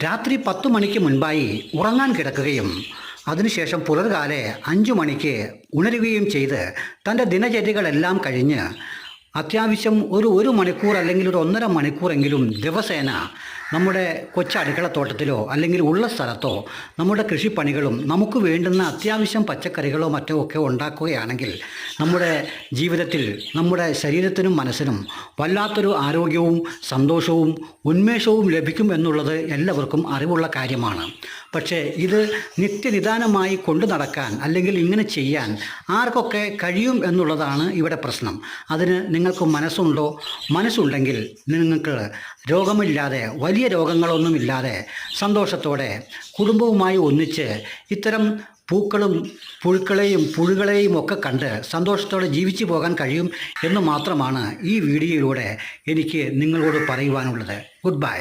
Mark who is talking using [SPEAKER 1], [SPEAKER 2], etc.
[SPEAKER 1] രാത്രി 10 മണിക്ക് മുൻപായി ഉറങ്ങാൻ കിടക്കുകയും അതിനുശേഷം പുലർകാലെ 5 മണിക്ക് ഉണരുകയും ചെയ്ത് തൻ്റെ ദിനചര്യകളെല്ലാം കഴിഞ്ഞ് അത്യാവശ്യം ഒരു മണിക്കൂർ അല്ലെങ്കിൽ ഒരു 1.5 മണിക്കൂറെങ്കിലും ദിവസേന നമ്മുടെ കൊച്ചടുക്കളത്തോട്ടത്തിലോ അല്ലെങ്കിൽ ഉള്ള സ്ഥലത്തോ നമ്മുടെ കൃഷിപ്പണികളും നമുക്ക് വേണ്ടുന്ന അത്യാവശ്യം പച്ചക്കറികളോ മറ്റോ ഒക്കെ ഉണ്ടാക്കുകയാണെങ്കിൽ നമ്മുടെ ജീവിതത്തിൽ നമ്മുടെ ശരീരത്തിനും മനസ്സിനും വല്ലാത്തൊരു ആരോഗ്യവും സന്തോഷവും ഉന്മേഷവും ലഭിക്കും എന്നുള്ളത് എല്ലാവർക്കും അറിവുള്ള കാര്യമാണ്. പക്ഷേ ഇത് നിത്യനിദാനമായി കൊണ്ടു നടക്കാൻ അല്ലെങ്കിൽ ഇങ്ങനെ ചെയ്യാൻ ആർക്കൊക്കെ കഴിയും എന്നുള്ളതാണ് ഇവിടെ പ്രശ്നം. അതിന് നിങ്ങൾക്ക് മനസ്സുണ്ടെങ്കിൽ നിങ്ങൾക്ക് രോഗമില്ലാതെ വലിയ രോഗങ്ങളൊന്നുമില്ലാതെ സന്തോഷത്തോടെ കുടുംബവുമായി ഒന്നിച്ച് ഇത്തരം പൂക്കളും പുഴുക്കളെയും ഒക്കെ കണ്ട് സന്തോഷത്തോടെ ജീവിച്ചു പോകാൻ കഴിയും എന്ന് മാത്രമാണ് ഈ വീഡിയോയിലൂടെ എനിക്ക് നിങ്ങളോട് പറയുവാനുള്ളത്. Good bye.